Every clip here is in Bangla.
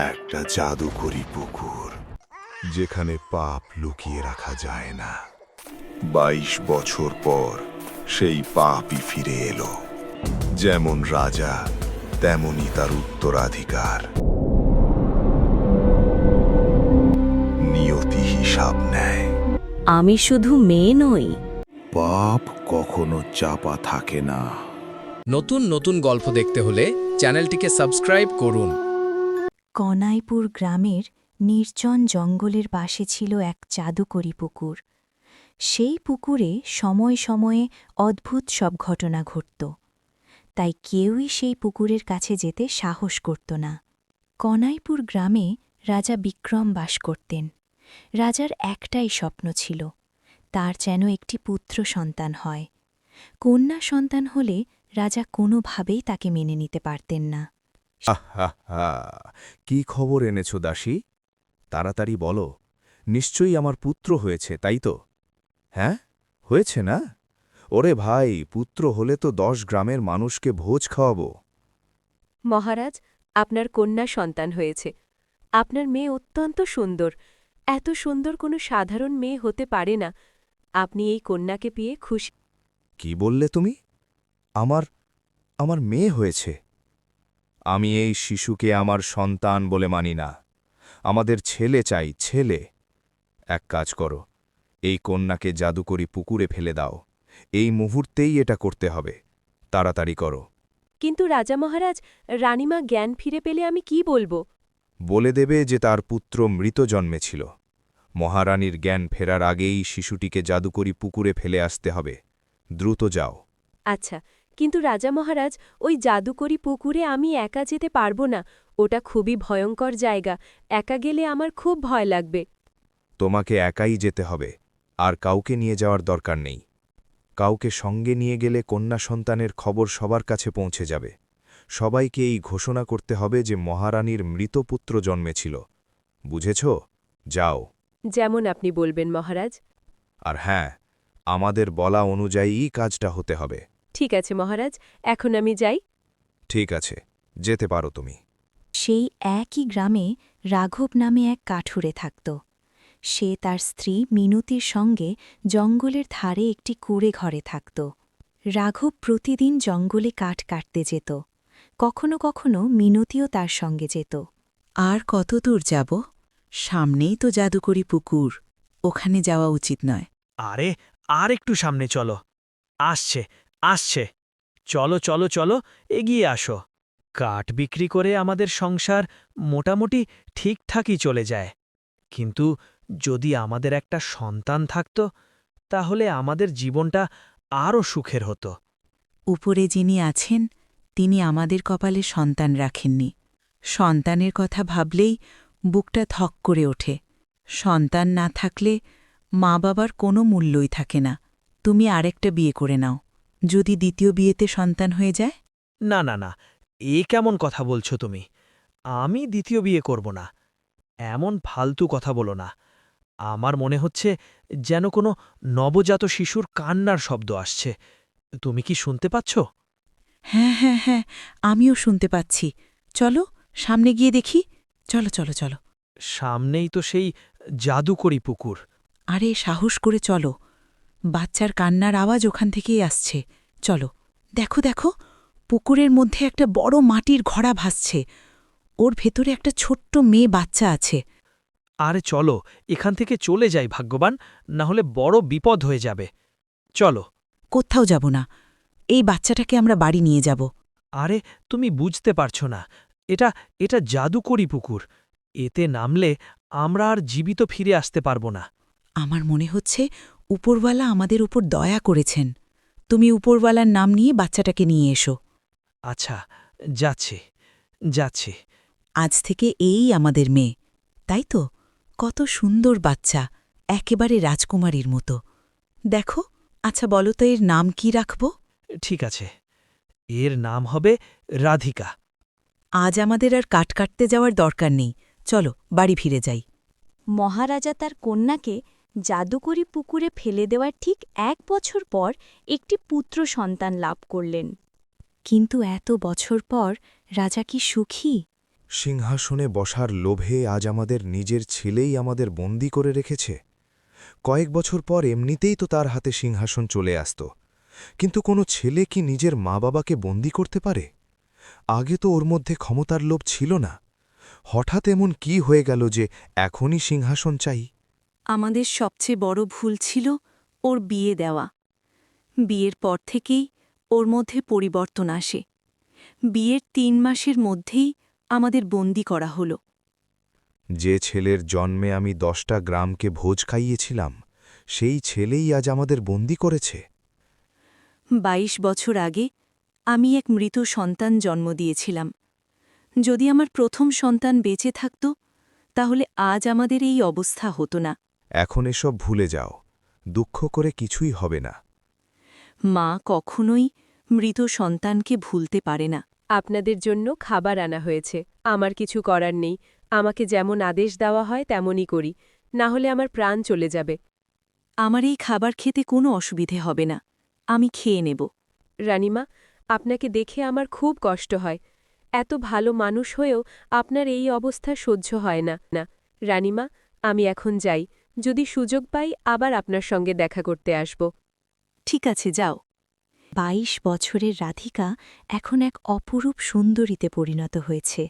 একটা জাদুকরি পুকুর, যেখানে পাপ লুকিয়ে রাখা যায় না। 22 বছর পর সেই পাপই ফিরে এলো। যেমন রাজা, তেমনি তার উত্তরাধিকার। নিয়তি হিসাব নেয়। আমি শুধু মেয়ে নই, পাপ কখনো চাপা থাকে না। নতুন নতুন গল্প দেখতে হলে চ্যানেলটিকে সাবস্ক্রাইব করুন। কনাইপুর গ্রামের নির্জন জঙ্গলের পাশে ছিল এক জাদুকরি পুকুর। সেই পুকুরে সময়ে সময়ে অদ্ভুত সব ঘটনা ঘটত, তাই কেউই সেই পুকুরের কাছে যেতে সাহস করত না। কনাইপুর গ্রামে রাজা বিক্রম বাস করতেন। রাজার একটাই স্বপ্ন ছিল, তার যেন একটি পুত্র সন্তান হয়। কন্যা সন্তান হলে রাজা কোনোভাবেই তাকে মেনে নিতে পারতেন না। কি খবর এনেছ দাসী? তাড়াতাড়ি বলো, নিশ্চয়ই আমার পুত্র হয়েছে, তাই তো? হ্যাঁ, হয়েছে না? ওরে ভাই, পুত্র হলে তো 10 গ্রামের মানুষকে ভোজ খাওয়াবো। মহারাজ, আপনার কন্যা সন্তান হয়েছে। আপনার মেয়ে অত্যন্ত সুন্দর। এত সুন্দর কোনো সাধারণ মেয়ে হতে পারে না। আপনি এই কন্যাকে পেয়ে খুশি? কি বললে তুমি? আমার মেয়ে হয়েছে? আমি এই শিশুকে আমার সন্তান বলে মানি না। আমাদের ছেলে চাই, ছেলে। এক কাজ করো, এই কন্যাকে জাদুকরি পুকুরে ফেলে দাও। এই মুহূর্তেই এটা করতে হবে। তাড়াতাড়ি করো। কিন্তু রাজা মহারাজ, রানীমা জ্ঞান ফিরে পেলে আমি কি বলবো? বলে দেবে যে তার পুত্র মৃত জন্মেছিল। মহারানীর জ্ঞান ফেরার আগেই শিশুটিকে জাদুকরি পুকুরে ফেলে আসতে হবে। দ্রুত যাও। আচ্ছা, কিন্তু রাজা মহারাজ, ওই জাদুকরি পুকুরে আমি একা যেতে পারবো না। ওটা খুবই ভয়ঙ্কর জায়গা। একা গেলে আমার খুব ভয় লাগবে। তোমাকে একাই যেতে হবে, আর কাউকে নিয়ে যাওয়ার দরকার নেই। কাউকে সঙ্গে নিয়ে গেলে কন্যা সন্তানের খবর সবার কাছে পৌঁছে যাবে। সবাইকে এই ঘোষণা করতে হবে যে মহারানীর মৃত পুত্র জন্মেছিল। বুঝেছ? যাও। যেমন আপনি বলবেন মহারাজ। আর হ্যাঁ, আমাদের বলা অনুযায়ীই কাজটা হতে হবে। ঠিক আছে মহারাজ, এখন আমি যাই। ঠিক আছে, যেতে পারো তুমি। সেই একই গ্রামে রাঘব নামে এক কাঠুরে থাকত। সে তার স্ত্রী মিনতির সঙ্গে জঙ্গলের ধারে একটি কুঁড়ে ঘরে থাকত। রাঘব প্রতিদিন জঙ্গলে কাঠ কাটতে যেত। কখনো কখনো মিনতিও তার সঙ্গে যেত। আর কত দূর যাব? সামনেই তো জাদুকরি পুকুর, ওখানে যাওয়া উচিত নয়। আরে, আর একটু সামনে চলো। আসছে, আসছে। চলো চলো চলো, এগিয়ে আসো। কাঠ বিক্রি করে আমাদের সংসার মোটামুটি ঠিকঠাকই চলে যায়। কিন্তু যদি আমাদের একটা সন্তান থাকত, তাহলে আমাদের জীবনটা আরও সুখের হতো। উপরে যিনি আছেন, তিনি আমাদের কপালে সন্তান রাখেননি। সন্তানের কথা ভাবলেই বুকটা থক করে ওঠে। সন্তান না থাকলে মা বাবার কোনো মূল্যই থাকে না। তুমি আরেকটা বিয়ে করে নাও, যদি দ্বিতীয় বিয়েতে সন্তান হয়ে যায়। না না না, এ কেমন কথা বলছো তুমি? আমি দ্বিতীয় বিয়ে করব না। এমন ফালতু কথা বলো না। আমার মনে হচ্ছে যেন কোনো নবজাত শিশুর কান্নার শব্দ আসছে। তুমি কি শুনতে পাচ্ছ? হ্যাঁ হ্যাঁ হ্যাঁ, আমিও শুনতে পাচ্ছি। চলো, সামনে গিয়ে দেখি। চলো চলো চলো। সামনেই তো সেই জাদুকরি পুকুর। আরে সাহস করে চলো, বাচ্চার কান্নার আওয়াজ ওখান থেকেই আসছে। চলো, দেখো দেখো, পুকুরের মধ্যে একটা বড় মাটির ঘড়া ভাসছে। ওর ভেতরে একটা ছোট্ট মেয়ে বাচ্চা আছে। আরে চলো, এখান থেকে চলে যাই ভাগ্যবান, না হলে বড় বিপদ হয়ে যাবে। চলো। কোথাও যাব না, এই বাচ্চাটাকে আমরা বাড়ি নিয়ে যাব। আরে তুমি বুঝতে পারছো না, এটা এটা জাদুকরি পুকুর। এতে নামলে আমরা আর জীবিত ফিরে আসতে পারবো না। আমার মনে হচ্ছে উপরওয়ালা আমাদের উপর দয়া করেছেন। তুমি উপরওয়ালার নাম নিয়ে বাচ্চাটাকে নিয়ে এসো। আচ্ছা, যাচ্ছি যাচ্ছি। আজ থেকে এই আমাদের মেয়ে, তাই তো? কত সুন্দর বাচ্চা, একেবারে রাজকুমারীর মতো। দেখো, আচ্ছা বলো তো এর নাম কি রাখব? ঠিক আছে, এর নাম হবে রাধিকা। আজ আমাদের আর কাট কাটতে যাওয়ার দরকার নেই। চলো, বাড়ি ফিরে যাই। মহারাজা তার কন্যাকে জাদুকরি পুকুরে ফেলে দেওয়ার ঠিক 1 বছর পর একটি পুত্র সন্তান লাভ করলেন। কিন্তু এত বছর পর রাজা কি সুখী? সিংহাসনে বসার লোভে আজ আমাদের নিজের ছেলেই আমাদের বন্দী করে রেখেছে। কয়েক বছর পর এমনিতেই তো তার হাতে সিংহাসন চলে আসত, কিন্তু কোনো ছেলে কি নিজের মা বাবাকে বন্দী করতে পারে? আগে তো ওর মধ্যে ক্ষমতার লোভ ছিল না। হঠাৎ এমন কি হয়ে গেল যে এখনই সিংহাসন চাই? আমাদের সবচেয়ে বড় ভুল ছিল ওর বিয়ে দেওয়া। বিয়ের পর থেকেই ওর মধ্যে পরিবর্তন আসে। বিয়ের ৩ মাসের মধ্যেই আমাদের বন্দী করা হলো। যে ছেলের জন্মে আমি 10টা গ্রামকে ভোজ খাইয়েছিলাম, সেই ছেলেই আজ আমাদের বন্দী করেছে। ২২ বছর আগে আমি এক মৃত সন্তান জন্ম দিয়েছিলাম। যদি আমার প্রথম সন্তান বেঁচে থাকত, তাহলে আজ আমাদের এই অবস্থা হতো না। এখন এসব ভুলে যাও, দুঃখ করে কিছুই হবে না। মা কখনোই মৃত সন্তানকে ভুলতে পারে না। আপনাদের জন্য খাবার আনা হয়েছে। আমার কিছু করার নেই। আমাকে যেমন আদেশ দেওয়া হয় তেমনই করি, না হলে আমার প্রাণ চলে যাবে। আমার এই খাবার খেতে কোনো অসুবিধে হবে না, আমি খেয়ে নেব। রানীমা, আপনাকে দেখে আমার খুব কষ্ট হয়। এত ভালো মানুষ হয়েও আপনার এই অবস্থা সহ্য হয় না। রানীমা, আমি এখন যাই। যদি সুযোগ পাই আবার আপনার সঙ্গে দেখা করতে আসব। ঠিক আছে, যাও। ২২ বছরের রাধিকা এখন এক অপরূপ সুন্দরীতে পরিণত হয়েছে।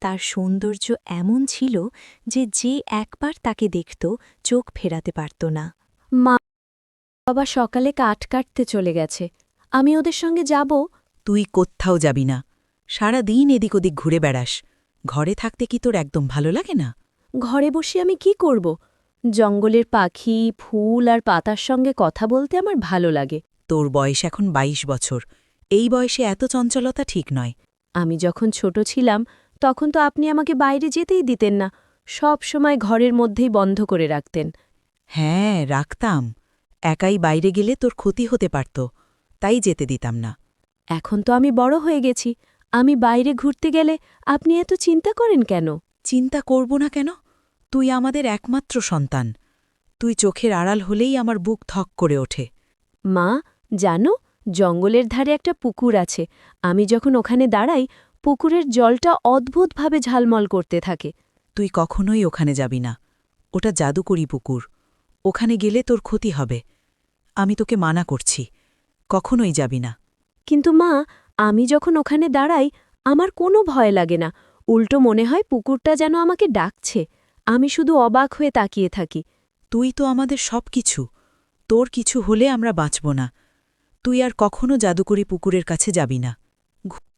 তার সৌন্দর্য এমন ছিল যে যে একবার তাকে দেখত চোখ ফেরাতে পারত না। মা বাবা সকালে কাঠ কাটতে চলে গেছে, আমি ওদের সঙ্গে যাব। তুই কোত্থাও যাবি না, সারা দিন এদিক ওদিক ঘুরে বেড়াস। ঘরে থাকতে কি তোর একদম ভালো লাগে না? ঘরে বসে আমি কি করব? জঙ্গলের পাখি, ফুল আর পাতার সঙ্গে কথা বলতে আমার ভালো লাগে। তোর বয়স এখন ২২ বছর, এই বয়সে এত চঞ্চলতা ঠিক নয়। আমি যখন ছোট ছিলাম তখন তো আপনি আমাকে বাইরে যেতেই দিতেন না, সব সময় ঘরের মধ্যেই বন্ধ করে রাখতেন। হ্যাঁ, রাখতাম। একাই বাইরে গেলে তোর ক্ষতি হতে পারত, তাই যেতে দিতাম না। এখন তো আমি বড় হয়ে গেছি, আমি বাইরে ঘুরতে গেলে আপনি এত চিন্তা করেন কেন? চিন্তা করব না কেন? তুই আমাদের একমাত্র সন্তান। তুই চোখের আড়াল হলেই আমার বুক ধক করে ওঠে। মা, জানো, জঙ্গলের ধারে একটা পুকুর আছে। আমি যখন ওখানে দাঁড়াই, পুকুরের জলটা অদ্ভুতভাবে ঝালমল করতে থাকে। তুই কখনোই ওখানে যাবি না, ওটা জাদুকরি পুকুর। ওখানে গেলে তোর ক্ষতি হবে। আমি তোকে মানা করছি, কখনোই যাবি না। কিন্তু মা, আমি যখন ওখানে দাঁড়াই আমার কোনো ভয় লাগে না, উল্টো মনে হয় পুকুরটা যেন আমাকে ডাকছে। আমি শুধু অবাক হয়ে তাকিয়ে থাকি। তুই তো আমাদের সব কিছু, তোর কিছু হলে আমরা বাঁচব না। তুই আর কখনো জাদুকরি পুকুরের কাছে যাবি না।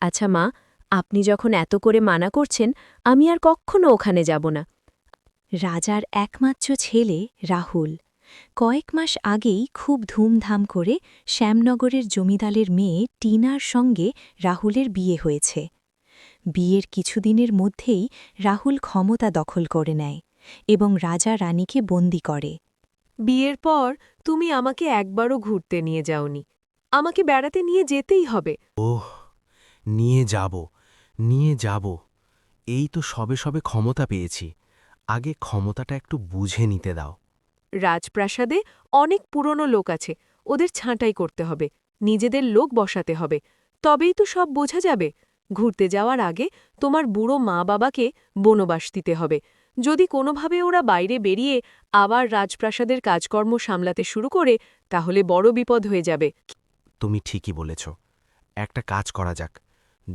আচ্ছা মা, আপনি যখন এত করে মানা করছেন, আমি আর কখনো ওখানে যাব না। রাজার একমাত্র ছেলে রাহুল কয়েক মাস আগেই খুব ধুমধাম করে শ্যামনগরের জমিদারের মেয়ে টিনার সঙ্গে রাহুলের বিয়ে হয়েছে। বিয়ের কিছুদিনের মধ্যেই রাহুল ক্ষমতা দখল করে নেয় এবং রাজা রানীকে বন্দী করে। বিয়ের পর তুমি আমাকে একবারও ঘুরতে নিয়ে যাওনি। আমাকে বেড়াতে নিয়ে যেতেই হবে। ওহ, নিয়ে যাব, নিয়ে যাব। এই তো সবে সবে ক্ষমতা পেয়েছি, আগে ক্ষমতাটা একটু বুঝে নিতে দাও। রাজপ্রাসাদে অনেক পুরনো লোক আছে, ওদের ছাঁটাই করতে হবে, নিজেদের লোক বসাতে হবে, তবেই তো সব বোঝা যাবে। ঘুরতে যাওয়ার আগে তোমার বুড়ো মা বাবাকে বনবাস দিতে হবে। যদি কোনোভাবে ওরা বাইরে বেরিয়ে আবার রাজপ্রাসাদের কাজকর্ম সামলাতে শুরু করে, তাহলে বড় বিপদ হয়ে যাবে। তুমি ঠিকই বলেছ, একটা কাজ করা যাক।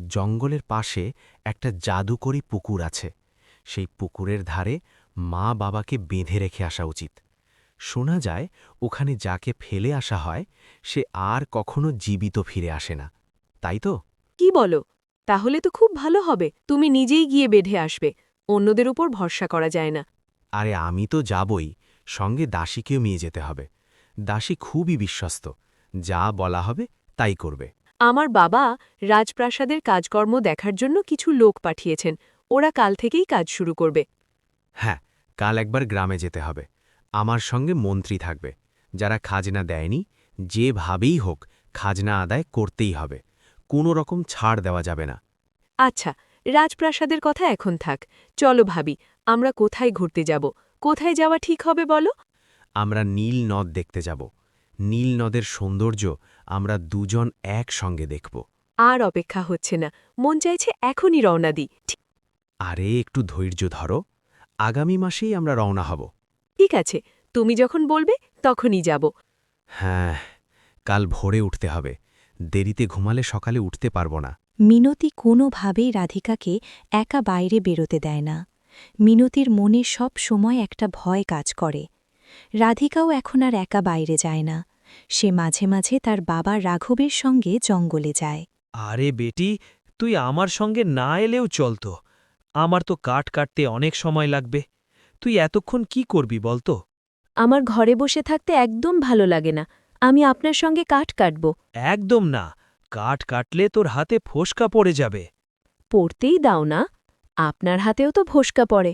জঙ্গলের পাশে একটা জাদুকরি পুকুর আছে, সেই পুকুরের ধারে মা বাবাকে বেঁধে রেখে আসা উচিত। শোনা যায় ওখানে যাকে ফেলে আসা হয় সে আর কখনো জীবিত ফিরে আসে না, তাই তো? কি বলো? তাহলে তো খুব ভালো হবে। তুমি নিজেই গিয়ে বেঁধে আসবে, অন্যদের উপর ভরসা করা যায় না। আরে আমি তো যাবই, সঙ্গে দাসীকেও নিয়ে যেতে হবে। দাসী খুবই বিশ্বস্ত, যা বলা হবে তাই করবে। আমার বাবা রাজপ্রাসাদের কাজকর্ম দেখার জন্য কিছু লোক পাঠিয়েছেন, ওরা কাল থেকেই কাজ শুরু করবে। হ্যাঁ, কাল একবার গ্রামে যেতে হবে। আমার সঙ্গে মন্ত্রী থাকবে, যারা খাজনা দেয়নি, যেভাবেই হোক খাজনা আদায় করতেই হবে। কোনো রকম ছাড় দেওয়া যাবে না। আচ্ছা, রাজপ্রাসাদের কথা এখন থাক, চলো ভাবি, আমরা কোথায় ঘুরতে যাব? কোথায় যাওয়া ঠিক হবে বলো? আমরা নীল নদ দেখতে যাব। নীল নদের সৌন্দর্য আমরা দুজন একসঙ্গে দেখব। আর অপেক্ষা হচ্ছে না, মন চাইছে এখনই রওনা দিই। আরে একটু ধৈর্য ধরো, আগামী মাসেই আমরা রওনা হব। ঠিক আছে, তুমি যখন বলবে তখনই যাব। হ্যাঁ, কাল ভোরে উঠতে হবে, দেরিতে ঘুমালে সকালে উঠতে পারব না। মিনতি কোনোভাবেই রাধিকাকে একা বাইরে বেরোতে দেয় না। মিনতির মনে সব সময় একটা ভয় কাজ করে। রাধিকাও এখন আর একা বাইরে যায় না। সে মাঝে মাঝে তার বাবা রাঘবের সঙ্গে জঙ্গলে যায়। আরে বেটি, তুই আমার সঙ্গে না এলেও চলতো। আমার তো কাঠ কাটতে অনেক সময় লাগবে। তুই এতক্ষণ কি করবি বলতো? আমার ঘরে বসে থাকতে একদম ভালো লাগে না। আমি আপনার সঙ্গে কাঠ কাটব। একদম না, কাঠ কাটলে তোর হাতে ফোসকা পড়ে যাবে। পড়তেই দাও না, আপনার হাতেও তো ফোসকা পড়ে।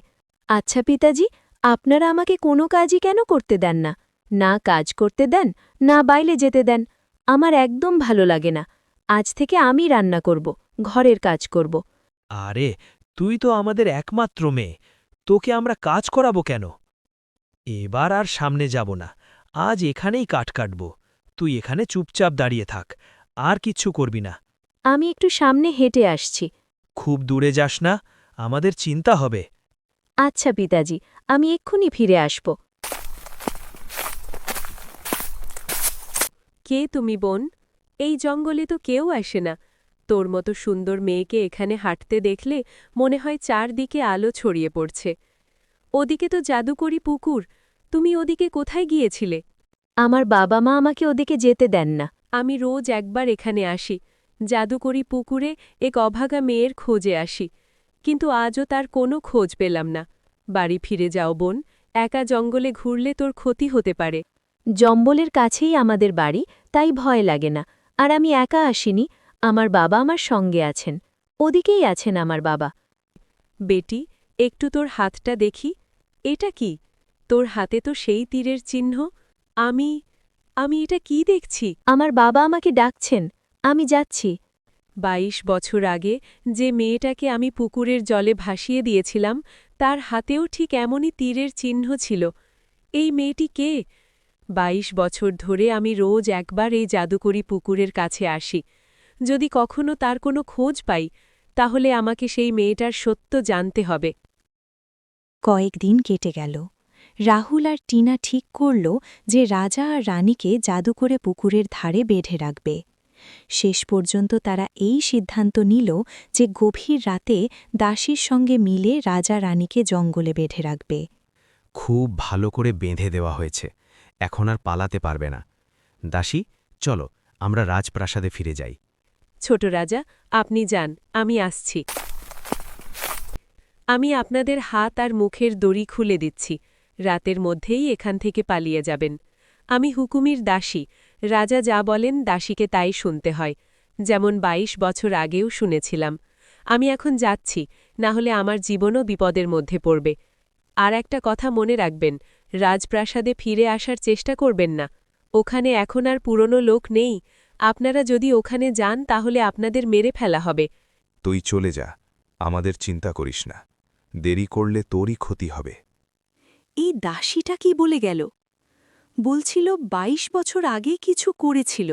আচ্ছা পিতাজি, আপনারা আমাকে কোনো কাজই কেন করতে দেন না? না কাজ করতে দেন, না বাইরে যেতে দেন। আমার একদম ভালো লাগে না। আজ থেকে আমি রান্না করব, ঘরের কাজ করব। আরে, তুই তো আমাদের একমাত্র মেয়ে, তোকে আমরা কাজ করাবো কেন? এবার আর সামনে যাব না, আজ এখানেই কাঠ কাটব। তুই এখানে চুপচাপ দাঁড়িয়ে থাক, আর কিচ্ছু করবি না। আমি একটু সামনে হেঁটে আসছি। খুব দূরে যাস না, আমাদের চিন্তা হবে। আচ্ছা পিতাজি, আমি এক্ষুনি ফিরে আসব। কে তুমি বোন? এই জঙ্গলে তো কেউ আসে না। তোর মতো সুন্দর মেয়েকে এখানে হাঁটতে দেখলে মনে হয় চারদিকে আলো ছড়িয়ে পড়ছে। ওদিকে তো জাদুকরি পুকুর, তুমি ওদিকে কোথায় গিয়েছিলে? আমার বাবা মা আমাকে ওদিকে যেতে দেন না। আমি রোজ একবার এখানে আসি, জাদুকরি পুকুরে এক অভাগা মেয়ের খোঁজে আসি, কিন্তু আজও তার কোনো খোঁজ পেলাম না। বাড়ি ফিরে যাও বোন, একা জঙ্গলে ঘুরলে তোর ক্ষতি হতে পারে। জম্বলের কাছেই আমাদের বাড়ি, তাই ভয় লাগে না। আর আমি একা আসিনি, আমার বাবা আমার সঙ্গে আছেন। ওদিকেই আছেন আমার বাবা। বেটি, একটু তোর হাতটা দেখি। এটা কি? তোর হাতে তো সেই তীরের চিহ্ন। আমি এটা কি দেখছি? আমার বাবা আমাকে ডাকছেন, আমি যাচ্ছি। ২২ বছর আগে যে মেয়েটাকে আমি পুকুরের জলে ভাসিয়ে দিয়েছিলাম, তার হাতেও ঠিক এমনই তীরের চিহ্ন ছিল। এই মেয়েটি কে? ২২ বছর ধরে আমি রোজ একবার এই জাদুকরি পুকুরের কাছে আসি। যদি কখনো তার কোনো খোঁজ পাই, তাহলে আমাকে সেই মেয়েটার সত্য জানতে হবে। কয়েকদিন কেটে গেল। রাহুল আর টিনা ঠিক করল যে রাজা আর রানীকে জাদু করে পুকুরের ধারে বেঁধে রাখবে। শেষ পর্যন্ত তারা এই সিদ্ধান্ত নিল যে গভীর রাতে দাসীর সঙ্গে মিলে রাজা রানীকে জঙ্গলে বেঁধে রাখবে। খুব ভালো করে বেঁধে দেওয়া হয়েছে, এখন আর পালাতে পারবে না। দাসী, চলো আমরা রাজপ্রাসাদে ফিরে যাই। ছোট রাজা, আপনি যান, আমি আসছি। আমি আপনাদের হাত আর মুখের দড়ি খুলে দিচ্ছি। রাতের মধ্যেই এখান থেকে পালিয়ে যাবেন। আমি হুকুমির দাসী, রাজা যা বলেন দাসীকে তাই শুনতে হয়, যেমন ২২ বছর আগেও শুনেছিলাম। আমি এখন যাচ্ছি, না হলে আমার জীবনও বিপদের মধ্যে পড়বে। আর একটা কথা মনে রাখবেন, রাজপ্রাসাদে ফিরে আসার চেষ্টা করবেন না। ওখানে এখন আর পুরনো লোক নেই। আপনারা যদি ওখানে যান তাহলে আপনাদের মেরে ফেলা হবে। তুই চলে যা, আমাদের চিন্তা করিস না। দেরি করলে তোরই ক্ষতি হবে। এই দাসীটা কি বলে গেল? বলছিল ২২ বছর আগে কিছু করেছিল।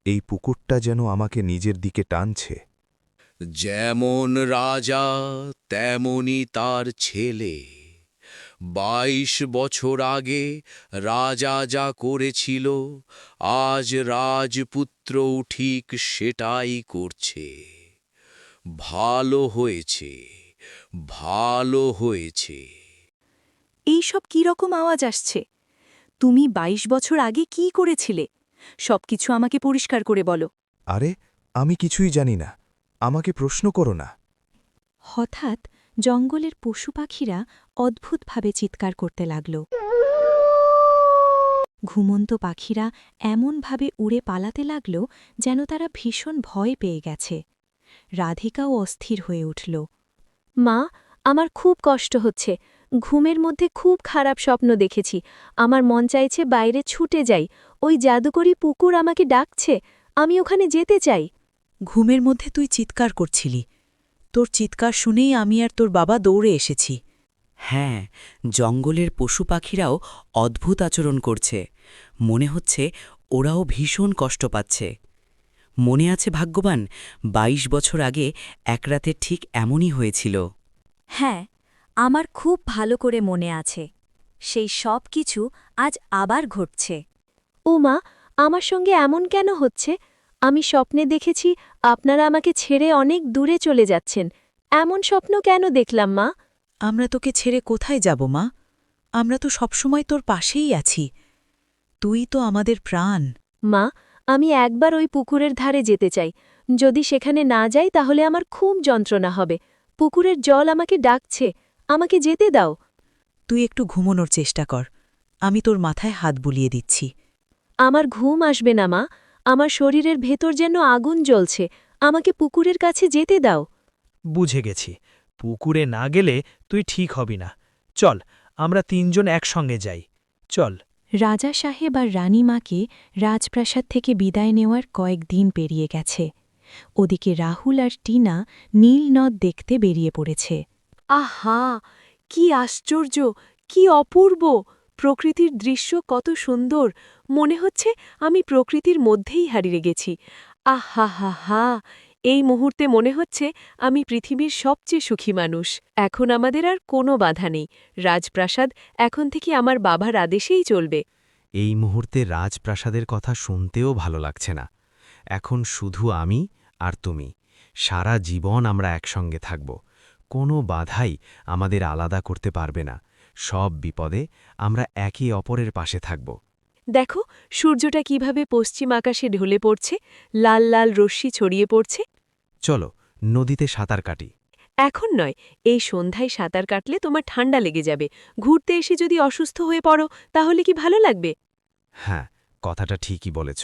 এই পুকুরটা যেন আমাকে নিজের দিকে টানছে। যেমন রাজা তেমনি তার ছেলে। ২২ বছর আগে রাজা যা করেছিল, আজ রাজপুত্রও ঠিক সেটাই করছে। ভালো হয়েছে, ভালো হয়েছে। এইসব কী রকম আওয়াজ আসছে? তুমি ২২ বছর আগে কি করেছিলে? সবকিছু আমাকে পরিষ্কার করে বলো। আরে, আমি কিছুই জানি না, আমাকে প্রশ্ন করো না। হঠাৎ জঙ্গলের পশু পাখিরা অদ্ভুতভাবে চিৎকার করতে লাগল। ঘুমন্ত পাখিরা এমনভাবে উড়ে পালাতে লাগল যেন তারা ভীষণ ভয় পেয়ে গেছে। রাধিকাও অস্থির হয়ে উঠল। মা, আমার খুব কষ্ট হচ্ছে। ঘুমের মধ্যে খুব খারাপ স্বপ্ন দেখেছি। আমার মন চাইছে বাইরে ছুটে যাই। ওই জাদুকরি পুকুর আমাকে ডাকছে, আমি ওখানে যেতে চাই। ঘুমের মধ্যে তুই চিৎকার করছিলি। তোর চিৎকার শুনেই আমি আর তোর বাবা দৌড়ে এসেছি। হ্যাঁ, জঙ্গলের পশু পাখিরাও অদ্ভুত আচরণ করছে। মনে হচ্ছে ওরাও ভীষণ কষ্ট পাচ্ছে। মনে আছে ভাগ্যবান ২২ বছর আগে এক রাতে ঠিক এমনই হয়েছিল। হ্যাঁ, আমার খুব ভালো করে মনে আছে। সেই সব কিছু আজ আবার ঘটছে। ও মা, আমার সঙ্গে এমন কেন হচ্ছে? আমি স্বপ্নে দেখেছি আপনারা আমাকে ছেড়ে অনেক দূরে চলে যাচ্ছেন। এমন স্বপ্ন কেন দেখলাম মা? আমরা তোকে ছেড়ে কোথায় যাব মা? আমরা তো সবসময় তোর পাশেই আছি। তুই তো আমাদের প্রাণ। মা, আমি একবার ওই পুকুরের ধারে যেতে চাই। যদি সেখানে না যাই তাহলে আমার খুব যন্ত্রণা হবে। পুকুরের জল আমাকে ডাকছে, আমাকে যেতে দাও। তুই একটু ঘুমোনোর চেষ্টা কর, আমি তোর মাথায় হাত বুলিয়ে দিচ্ছি। আমার ঘুম আসবে না মা, আমার শরীরের ভেতর যেন আগুন জ্বলছে। আমাকে পুকুরের কাছে যেতে দাও। বুঝে গেছি, পুকুরে না গেলে তুই ঠিক হবি না। চল, আমরা ৩ জন একসঙ্গে যাই। চল। রাজা সাহেব আর রানীমাকে রাজপ্রাসাদ থেকে বিদায় নেওয়ার কয়েকদিন পেরিয়ে গেছে। ওদিকে রাহুল আর টিনা নীল নদ দেখতে বেরিয়ে পড়েছে। আহা, কি আশ্চর্য, কি অপূর্ব! প্রকৃতির দৃশ্য কত সুন্দর! মনে হচ্ছে আমি প্রকৃতির মধ্যেই হারিয়ে গেছি। আহা হা হা! এই মুহূর্তে মনে হচ্ছে আমি পৃথিবীর সবচেয়ে সুখী মানুষ। এখন আমাদের আর কোনো বাধা নেই। রাজপ্রাসাদ এখন থেকে আমার বাবার আদেশেই চলবে। এই মুহূর্তে রাজপ্রাসাদের কথা শুনতেও ভালো লাগছে না। এখন শুধু আমি আর তুমি, সারা জীবন আমরা একসঙ্গে থাকব। কোনো বাধাই আমাদের আলাদা করতে পারবে না। সব বিপদে আমরা একে অপরের পাশে থাকব। দেখো, সূর্যটা কিভাবে পশ্চিম আকাশে ঢলে পড়ছে, লাল লাল রশ্মি ছড়িয়ে পড়ছে। চলো, নদীতে সাঁতার কাটি। এখন নয়, এই সন্ধ্যায় সাঁতার কাটলে তোমার ঠান্ডা লেগে যাবে। ঘুরতে এসে যদি অসুস্থ হয়ে পড়ো তাহলে কি ভালো লাগবে? হ্যাঁ, কথাটা ঠিকই বলেছ।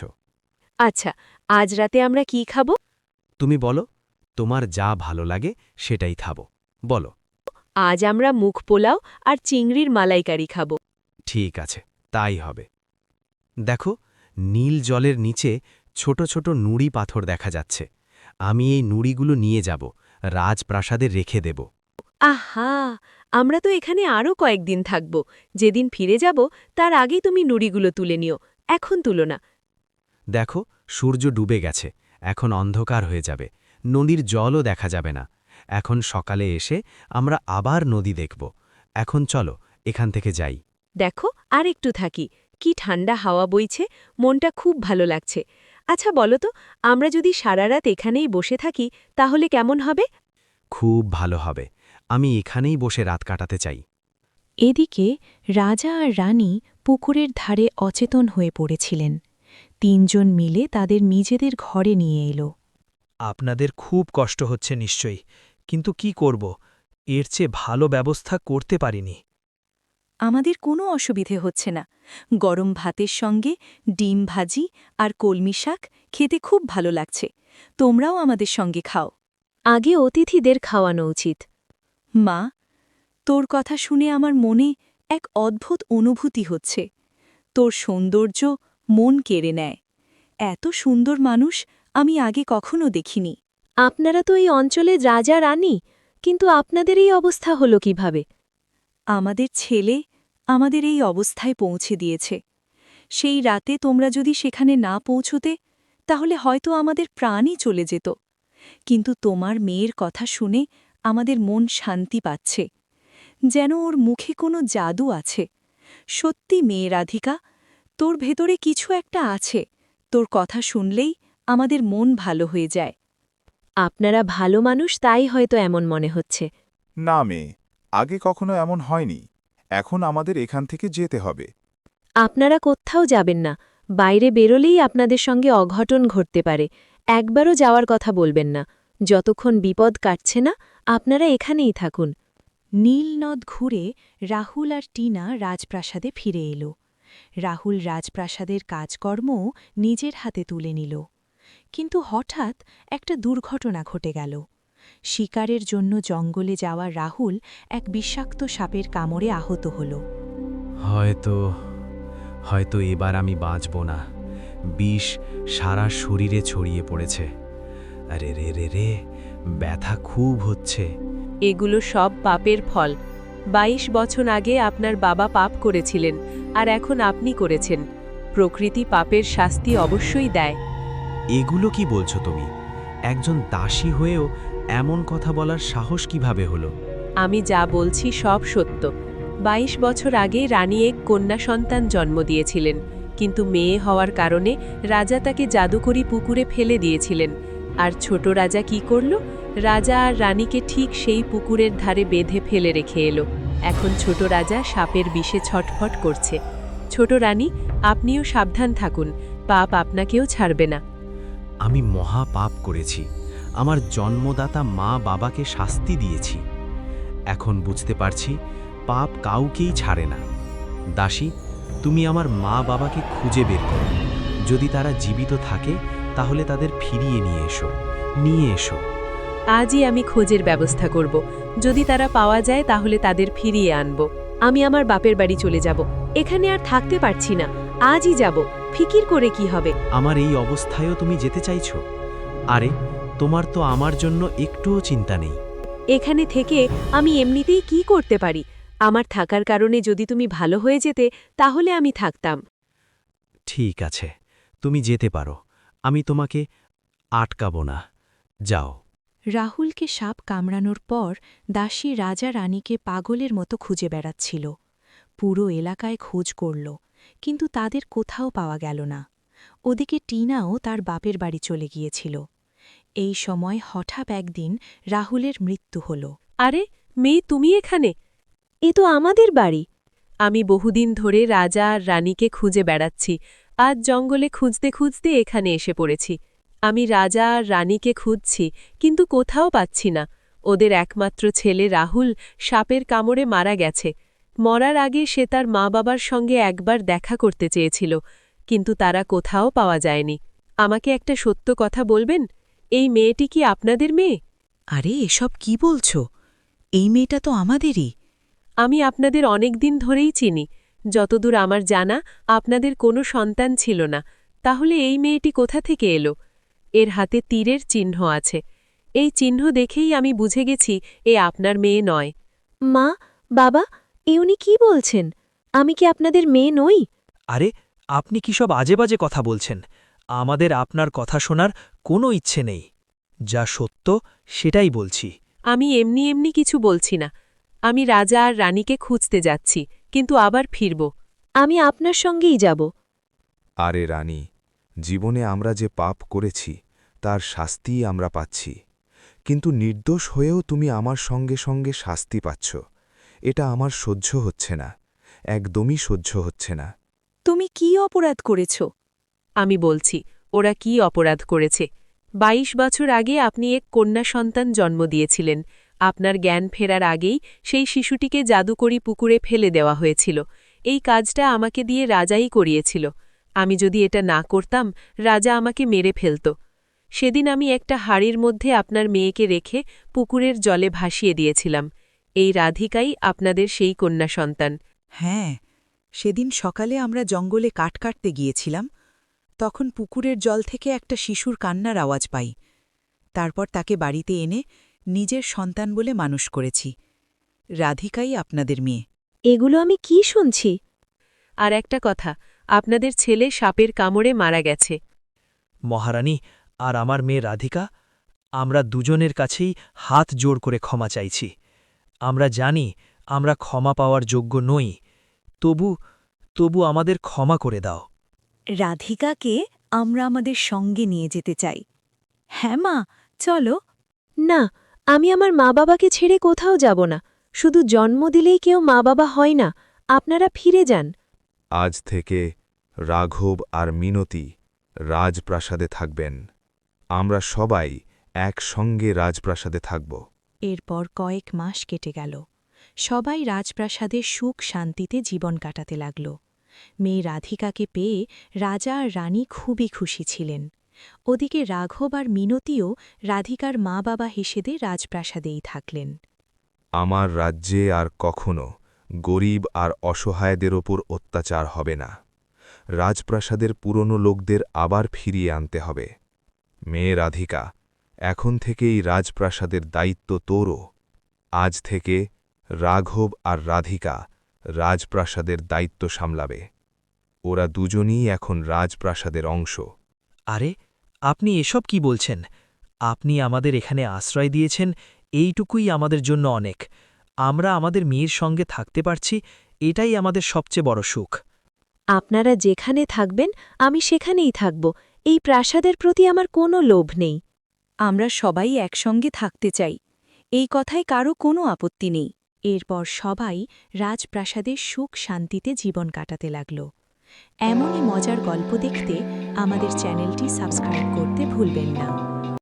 আচ্ছা, আজ রাতে আমরা কি খাব? তুমি বলো, তোমার যা ভালো লাগে সেটাই খাবো। বলো। আজ আমরা মুখ পোলাও আর চিংড়ির মালাইকারি খাব। ঠিক আছে, তাই হবে। দেখো, নীল জলের নিচে ছোট ছোট নুড়ি পাথর দেখা যাচ্ছে। আমি এই নুড়িগুলো নিয়ে যাব, রাজপ্রাসাদে রেখে দেব। আহা, আমরা তো এখানে আরও কয়েকদিন থাকব। যেদিন ফিরে যাব তার আগেই তুমি নুড়িগুলো তুলে নিও। এখন তুলো না। দেখো, সূর্য ডুবে গেছে, এখন অন্ধকার হয়ে যাবে, নদীর জলও দেখা যাবে না। এখন সকালে এসে আমরা আবার নদী দেখব। এখন চলো, এখান থেকে যাই। দেখো, আর একটু থাকি। কি ঠান্ডা হাওয়া বইছে, মনটা খুব ভালো লাগছে। আচ্ছা বলো তো, আমরা যদি সারা রাত এখানেই বসে থাকি তাহলে কেমন হবে? খুব ভালো হবে। আমি এখানেই বসে রাত কাটাতে চাই। এদিকে রাজা আর রানী পুকুরের ধারে অচেতন হয়ে পড়েছিলেন। ৩ জন মিলে তাদের নিজেদের ঘরে নিয়ে এলো। আপনাদের খুব কষ্ট হচ্ছে নিশ্চয়ই, কিন্তু কি করব, এর চেয়ে ভালো ব্যবস্থা করতে পারিনি। আমাদের কোনো অসুবিধে হচ্ছে না। গরম ভাতের সঙ্গে ডিম ভাজি আর কলমি শাক খেতে খুব ভালো লাগছে। তোমরাও আমাদের সঙ্গে খাও। আগে অতিথিদের খাওয়ানো উচিত। মা, তোর কথা শুনে আমার মনে এক অদ্ভুত অনুভূতি হচ্ছে। তোর সৌন্দর্য মন কেড়ে নেয়। এত সুন্দর মানুষ আমি আগে কখনো দেখিনি। আপনারা তো এই অঞ্চলে রাজা রানী, কিন্তু আপনাদের এই অবস্থা হলো কিভাবে? আমাদের ছেলে আমাদের এই অবস্থায় পৌঁছে দিয়েছে। সেই রাতে তোমরা যদি সেখানে না পৌঁছতে তাহলে হয়তো আমাদের প্রাণই চলে যেত। কিন্তু তোমার মেয়ের কথা শুনে আমাদের মন শান্তি পাচ্ছে, যেন ওর মুখে কোনো জাদু আছে। সত্যি মেয়ে রাধিকা, তোর ভেতরে কিছু একটা আছে। তোর কথা শুনলেই আমাদের মন ভালো হয়ে যায়। আপনারা ভালো মানুষ, তাই হয়তো এমন মনে হচ্ছে। না মেয়ে, আগে কখনো এমন হয়নি। এখন আমাদের এখান থেকে যেতে হবে। আপনারা কোথাও যাবেন না। বাইরে বেরোলেই আপনাদের সঙ্গে অঘটন ঘটতে পারে। একবারও যাওয়ার কথা বলবেন না। যতক্ষণ বিপদ কাটছে না, আপনারা এখানেই থাকুন। নীলনদ ঘুরে রাহুল আর টিনা রাজপ্রাসাদে ফিরে এলো। রাহুল রাজপ্রাসাদের কাজকর্ম নিজের হাতে তুলে নিল। কিন্তু হঠাৎ একটা দুর্ঘটনা ঘটে গেল। শিকারের জন্য জঙ্গলে যাওয়া রাহুল এক বিষাক্ত সাপের কামড়ে আহত হল। হয়তো এবার আমি বাঁচব না। বিষ সারা শরীরে ছড়িয়ে পড়েছে। আরে রে রে রে, ব্যথা খুব হচ্ছে। এগুলো সব পাপের ফল। ২২ বছর আগে আপনার বাবা পাপ করেছিলেন, আর এখন আপনি করেছেন। প্রকৃতি পাপের শাস্তি অবশ্যই দেয়। এগুলো কি বলছো তুমি? একজন দাসী হয়েও এমন কথা বলার সাহস কিভাবে হলো? আমি যা বলছি সব সত্য। 22 বছর আগে রানী এক কন্যা সন্তান জন্ম দিয়েছিলেন, কিন্তু মেয়ে হওয়ার কারণে রাজা তাকে জাদুকরি পুকুরে ফেলে দিয়েছিলেন। আর ছোট রাজা কি করল? রাজা আর রানীকে ঠিক সেই পুকুরের ধারে বেঁধে ফেলে রেখে এলো। এখন ছোট রাজা সাপের বিষে ছটফট করছে। ছোট রানী, আপনিও সাবধান থাকুন, পাপ আপনাকেও ছাড়বে না। আমি মহা পাপ করেছি, আমার জন্মদাতা মা বাবাকে শাস্তি দিয়েছি। এখন বুঝতে পারছি পাপ কাউকেই ছাড়ে না। দাসী, তুমি আমার মা বাবাকে খুঁজে বের করো। যদি তারা জীবিত থাকে তাহলে তাদের ফিরিয়ে নিয়ে এসো। আজই আমি খোঁজের ব্যবস্থা করব। যদি তারা পাওয়া যায় তাহলে তাদের ফিরিয়ে আনব। আমি আমার বাপের বাড়ি চলে যাব। এখানে আর থাকতে পারছি না। আজই যাব। ফিকির করে কি হবে? আমার এই অবস্থায়ও তুমি যেতে চাইছো? আরে, তোমার তো আমার জন্য একটুও চিন্তা নেই। এখানে থেকে আমি এমনিতেই কি করতে পারি? আমার থাকার কারণে যদি তুমি ভালো হয়ে যেতে তাহলে আমি থাকতাম। ঠিক আছে, তুমি যেতে পারো, আমি তোমাকে আটকাবো না। যাও। রাহুলকে সাপ কামড়ানোর পর দাসী রাজা রানীকে পাগলের মতো খুঁজে বেড়াচ্ছিল। পুরো এলাকায় খোঁজ করল, কিন্তু তাদের কোথাও পাওয়া গেল না। ওদিকে টিনাও তার বাপের বাড়ি চলে গিয়েছিল। এই সময় হঠাৎ একদিন রাহুলের মৃত্যু হল। আরে মেয়ে, তুমি এখানে? এ তো আমাদের বাড়ি। আমি বহুদিন ধরে রাজা আর রানীকে খুঁজে বেড়াচ্ছি। আজ জঙ্গলে খুঁজতে খুঁজতে এখানে এসে পড়েছি। আমি রাজা আর রানীকে খুঁজছি, কিন্তু কোথাও পাচ্ছি না। ওদের একমাত্র ছেলে রাহুল সাপের কামড়ে মারা গেছে। মরার আগে সে তার মা বাবার সঙ্গে একবার দেখা করতে চেয়েছিল, কিন্তু তারা কোথাও পাওয়া যায়নি। আমাকে একটা সত্য কথা বলবেন, এই মেয়েটি কি আপনাদের মেয়ে? আরে এসব কি বলছো? এই মেয়েটা তো আমাদেরই। আমি আপনাদের অনেক দিন ধরেই চিনি। যতদূর আমার জানা আপনাদের কোনো সন্তান ছিল না। তাহলে এই মেয়েটি কোথা থেকে এলো? এর হাতে তীরের চিহ্ন আছে। এই চিহ্ন দেখেই আমি বুঝে গেছি এ আপনার মেয়ে নয়। মা, বাবা, এ উনি কি বলছেন? আমি কি আপনাদের মেয়ে নই? আরে, আপনি কি সব আজে বাজে কথা বলছেন? আমাদের আপনার কথা শোনার কোনো ইচ্ছে নেই। যা সত্য সেটাই বলছি। আমি এমনি এমনি কিছু বলছি না। আমি রাজা আর রানীকে খুঁজতে যাচ্ছি, কিন্তু আবার ফিরব। আমি আপনার সঙ্গেই যাব। আরে রানী, জীবনে আমরা যে পাপ করেছি তার শাস্তিই আমরা পাচ্ছি, কিন্তু নির্দোষ হয়েও তুমি আমার সঙ্গে সঙ্গে শাস্তি পাচ্ছ। এটা আমার সহ্য হচ্ছে না, একদমই সহ্য হচ্ছে না। তুমি কি অপরাধ করেছ? আমি বলছি ওরা কি অপরাধ করেছে। 22 বছর আগে আপনি এক কন্যা সন্তান জন্ম দিয়েছিলেন। আপনার জ্ঞান ফেরার আগেই সেই শিশুটিকে জাদুকরি পুকুরে ফেলে দেওয়া হয়েছিল। এই কাজটা আমাকে দিয়ে রাজাই করিয়েছিল। আমি যদি এটা না করতাম, রাজা আমাকে মেরে ফেলত। সেদিন আমি একটা হাড়ির মধ্যে আপনার মেয়েকে রেখে পুকুরের জলে ভাসিয়ে দিয়েছিলাম। এই রাধিকাই আপনাদের সেই কন্যা সন্তান। হ্যাঁ, সেদিন সকালে আমরা জঙ্গলে কাঠ কাটতে গিয়েছিলাম। তখন পুকুরের জল থেকে একটা শিশুর কান্নার আওয়াজ পাই। তারপর তাকে বাড়িতে এনে নিজের সন্তান বলে মানুষ করেছি। রাধিকাই আপনাদের মেয়ে। এগুলো আমি কি শুনছি? আর একটা কথা, আপনাদের ছেলে সাপের কামড়ে মারা গেছে। মহারানী আর আমার মেয়ে রাধিকা, আমরা দুজনের কাছেই হাত জোড় করে ক্ষমা চাইছি। আমরা জানি আমরা ক্ষমা পাওয়ার যোগ্য নই, তবু আমাদের ক্ষমা করে দাও। রাধিকাকে আমরা আমাদের সঙ্গে নিয়ে যেতে চাই। হ্যাঁ মা, চলো। না, আমি আমার মা বাবাকে ছেড়ে কোথাও যাব না। শুধু জন্ম দিলেই কেউ মা বাবা হয় না। আপনারা ফিরে যান। আজ থেকে রাঘব আর মিনতি রাজপ্রাসাদে থাকবেন। আমরা সবাই একসঙ্গে রাজপ্রাসাদে থাকব। এরপর কয়েক মাস কেটে গেল। সবাই রাজপ্রাসাদে সুখ শান্তিতে জীবন কাটাতে লাগল। মেয়ে রাধিকাকে পেয়ে রাজা আর রানী খুবই খুশি ছিলেন। ওদিকে রাঘব আর মিনতিও রাধিকার মা বাবা হিসেবে রাজপ্রাসাদেই থাকলেন। আমার রাজ্যে আর কখনো গরিব আর অসহায়দের ওপর অত্যাচার হবে না। রাজপ্রাসাদের পুরনো লোকদের আবার ফিরিয়ে আনতে হবে। মেয়ে রাধিকা, এখন থেকেই রাজপ্রাসাদের দায়িত্ব তোরও। আজ থেকে রাঘব আর রাধিকা রাজপ্রাসাদের দায়িত্ব সামলাবে। ওরা দুজনই এখন রাজপ্রাসাদের অংশ। আরে, আপনি এসব কি বলছেন? আপনি আমাদের এখানে আশ্রয় দিয়েছেন, এইটুকুই আমাদের জন্য অনেক। আমরা আমাদের মেয়ের সঙ্গে থাকতে পারছি, এটাই আমাদের সবচেয়ে বড় সুখ। আপনারা যেখানে থাকবেন আমি সেখানেই থাকব, এই প্রাসাদের প্রতি আমার কোনো লোভ নেই। আমরা সবাই একসঙ্গে থাকতে চাই, এই কথায় কারো কোনো আপত্তি নেই। এরপর সবাই রাজপ্রাসাদের সুখ শান্তিতে জীবন কাটাতে লাগল। এমনই মজার গল্প দেখতে আমাদের চ্যানেলটি সাবস্ক্রাইব করতে ভুলবেন না।